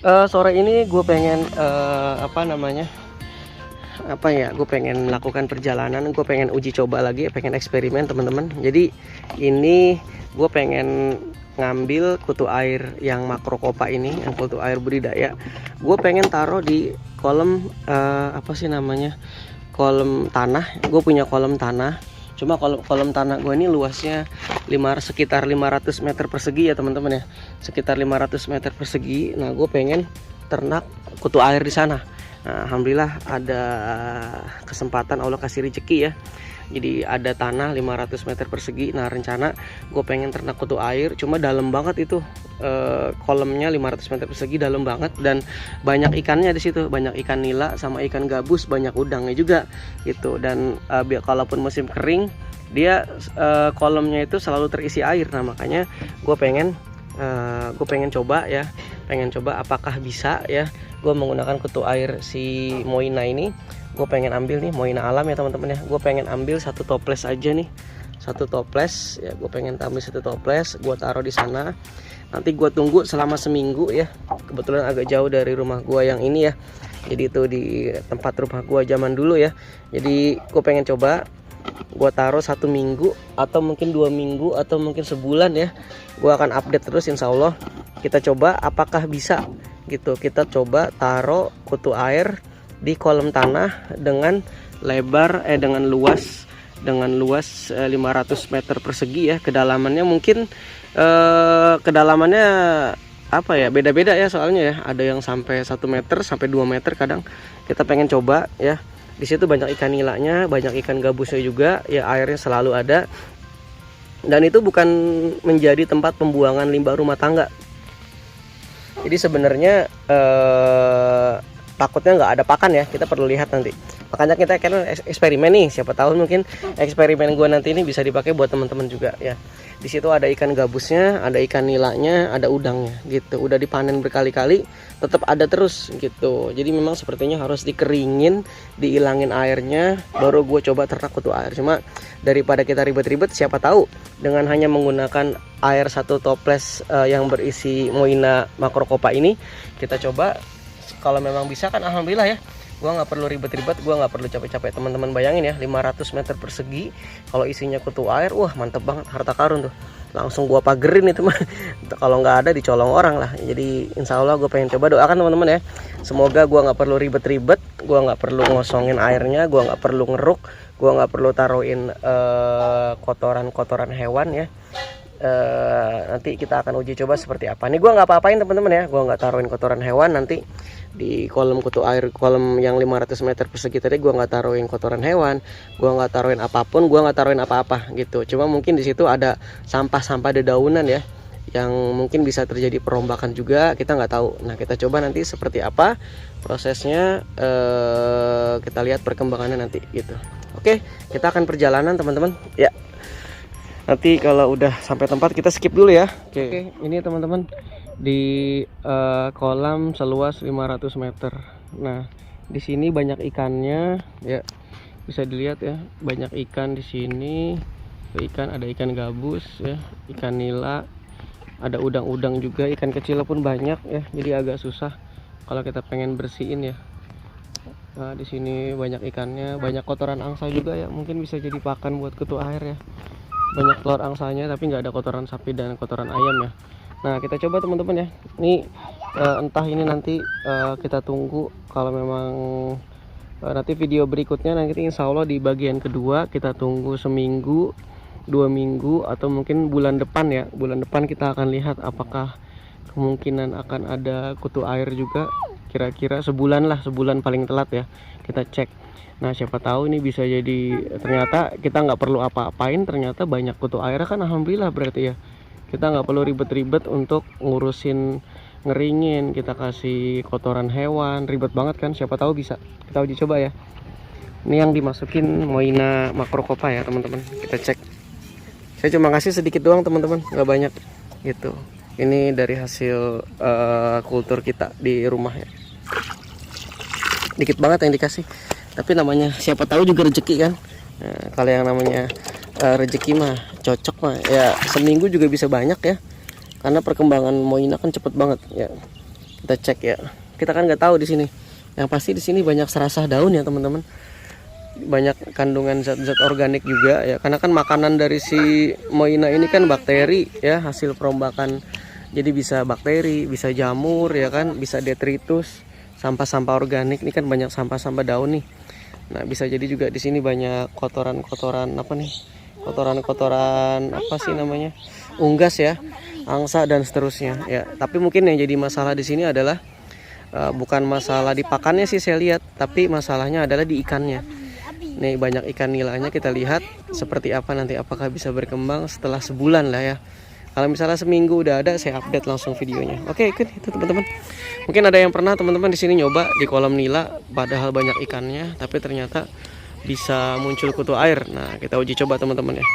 Sore ini gue pengen gue pengen melakukan perjalanan, gue pengen uji coba lagi, pengen eksperimen teman-teman. Jadi ini gue pengen ngambil kutu air yang makrokopa ini, yang kutu air budidaya. Gue pengen taruh di kolam kolam tanah. Gue punya kolam tanah. Cuma kolam tanah gue ini luasnya sekitar 500 meter persegi ya teman-teman ya, sekitar 500 meter persegi. Nah gue pengen ternak kutu air di sana. Nah, alhamdulillah ada kesempatan, Allah kasih rezeki ya. Jadi ada tanah 500 meter persegi. Nah rencana gue pengen ternak kutu air, cuma dalam banget itu, kolamnya 500 meter persegi, dalam banget, dan banyak ikannya di situ, banyak ikan nila sama ikan gabus, banyak udangnya juga gitu. Dan kalaupun musim kering dia kolamnya itu selalu terisi air. Nah makanya gue pengen coba ya, apakah bisa ya gue menggunakan kutu air si Moina ini. Gue pengen ambil nih Moina alam ya teman-teman ya. Gue pengen ambil satu toples aja nih, satu toples ya. Gue pengen ambil satu toples, gue taruh di sana. Nanti gue tunggu selama seminggu ya. Kebetulan agak jauh dari rumah gue yang ini ya. Jadi itu di tempat rumah gue zaman dulu ya. Jadi gue pengen coba, gue taruh 1 minggu atau mungkin 2 minggu atau mungkin sebulan ya. Gue akan update terus insya Allah. Kita coba apakah bisa gitu. Kita coba taruh kutu air di kolam tanah dengan lebar dengan luas 500 meter persegi ya. Kedalamannya mungkin kedalamannya apa ya, beda-beda ya soalnya ya. Ada yang sampai 1 meter sampai 2 meter kadang. Kita pengen coba ya. Di situ banyak ikan nilanya, banyak ikan gabusnya juga ya, airnya selalu ada. Dan itu bukan menjadi tempat pembuangan limbah rumah tangga. Jadi sebenarnya takutnya nggak ada pakan ya, kita perlu lihat nanti. Makanya kita akan eksperimen nih, siapa tahu mungkin eksperimen gue nanti ini bisa dipakai buat teman-teman juga ya. Di situ ada ikan gabusnya, ada ikan nilanya, ada udangnya gitu. Udah dipanen berkali-kali, tetap ada terus gitu. Jadi memang sepertinya harus dikeringin, dihilangin airnya, baru gue coba ternak kutu air. Cuma daripada kita ribet-ribet, siapa tahu dengan hanya menggunakan air satu toples yang berisi Moina makrokopa ini, kita coba. Kalau memang bisa kan alhamdulillah ya. Gua nggak perlu ribet-ribet, gua nggak perlu capek-capek. Teman-teman bayangin ya, 500 meter persegi kalau isinya kutu air, wah mantep banget, harta karun tuh. Langsung gua pagerin itu mah. Kalau nggak ada dicolong orang lah. Jadi insya Allah gue pengen coba, doakan teman-teman ya. Semoga gua nggak perlu ribet-ribet, gua nggak perlu ngosongin airnya, gua nggak perlu ngeruk, gua nggak perlu taruhin kotoran-kotoran hewan ya. Nanti kita akan uji coba seperti apa. Nih gue nggak apa-apain teman-teman ya, gue nggak taruhin kotoran hewan. Nanti di kolam kutu air, kolam yang 500 meter persegi tadi, gue nggak taruhin kotoran hewan, gue nggak taruhin apapun, gue nggak taruhin apa-apa gitu. Cuma mungkin di situ ada sampah-sampah dedaunan ya, yang mungkin bisa terjadi perombakan juga, kita nggak tahu. Nah kita coba nanti seperti apa prosesnya, kita lihat perkembangannya nanti gitu. Oke, kita akan perjalanan teman-teman ya. Nanti kalau udah sampai tempat kita skip dulu ya. Oke, ini teman-teman di kolam seluas 500 meter. Nah, di sini banyak ikannya ya. Bisa dilihat ya, banyak ikan di sini. Ada ikan gabus ya, ikan nila, ada udang-udang juga, ikan kecil pun banyak ya. Jadi agak susah kalau kita pengen bersihin ya. Nah, di sini banyak ikannya, banyak kotoran angsa juga ya. Mungkin bisa jadi pakan buat kutu air ya. Banyak telur angsanya tapi nggak ada kotoran sapi dan kotoran ayam ya. Nah kita coba teman-teman ya. Ini entah ini nanti kita tunggu. Kalau memang nanti video berikutnya nanti insya Allah di bagian kedua, kita tunggu seminggu, 2 minggu, atau mungkin bulan depan ya. Bulan depan kita akan lihat apakah kemungkinan akan ada kutu air juga. Kira-kira sebulan lah, sebulan paling telat ya kita cek. Nah siapa tahu ini bisa jadi, ternyata kita nggak perlu apa-apain, ternyata banyak kutu air kan alhamdulillah berarti ya. Kita nggak perlu ribet-ribet untuk ngurusin ngeringin, kita kasih kotoran hewan, ribet banget kan. Siapa tahu bisa, kita uji coba ya. Ini yang dimasukin Moina makrokopa ya teman-teman, kita cek. Saya cuma kasih sedikit doang teman-teman, nggak banyak gitu. Ini dari hasil kultur kita di rumah ya, dikit banget yang dikasih. Tapi namanya siapa tahu juga rezeki kan. Nah, kalau yang namanya rezeki mah cocok mah ya, seminggu juga bisa banyak ya. Karena perkembangan Moina kan cepet banget ya. Kita cek ya. Kita kan nggak tahu di sini. Yang pasti di sini banyak serasah daun ya teman-teman. Banyak kandungan zat-zat organik juga ya. Karena kan makanan dari si Moina ini kan bakteri ya, hasil perombakan. Jadi bisa bakteri, bisa jamur ya kan, bisa detritus, sampah-sampah organik. Ini kan banyak sampah-sampah daun nih. Nah, bisa jadi juga di sini banyak kotoran-kotoran apa nih? Kotoran-kotoran apa sih namanya? Unggas ya, angsa dan seterusnya ya. Tapi mungkin yang jadi masalah di sini adalah bukan masalah di pakannya sih saya lihat, tapi masalahnya adalah di ikannya. Nih banyak ikan nilanya, kita lihat seperti apa nanti, apakah bisa berkembang setelah sebulan lah ya. Kalau misalnya seminggu udah ada, saya update langsung videonya. Oke, ikut itu teman-teman. Mungkin ada yang pernah teman-teman di sini nyoba di kolam nila, padahal banyak ikannya, tapi ternyata bisa muncul kutu air. Nah, kita uji coba teman-teman ya.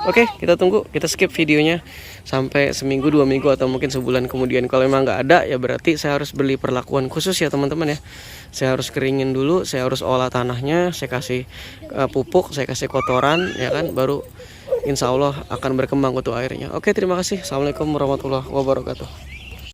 Oke, kita tunggu, kita skip videonya sampai seminggu, 2 minggu, atau mungkin sebulan kemudian. Kalau memang nggak ada, ya berarti saya harus beli perlakuan khusus ya teman-teman ya. Saya harus keringin dulu, saya harus olah tanahnya, saya kasih pupuk, saya kasih kotoran, ya kan, baru insya Allah akan berkembang kutu airnya. Oke, terima kasih. Assalamualaikum warahmatullahi wabarakatuh.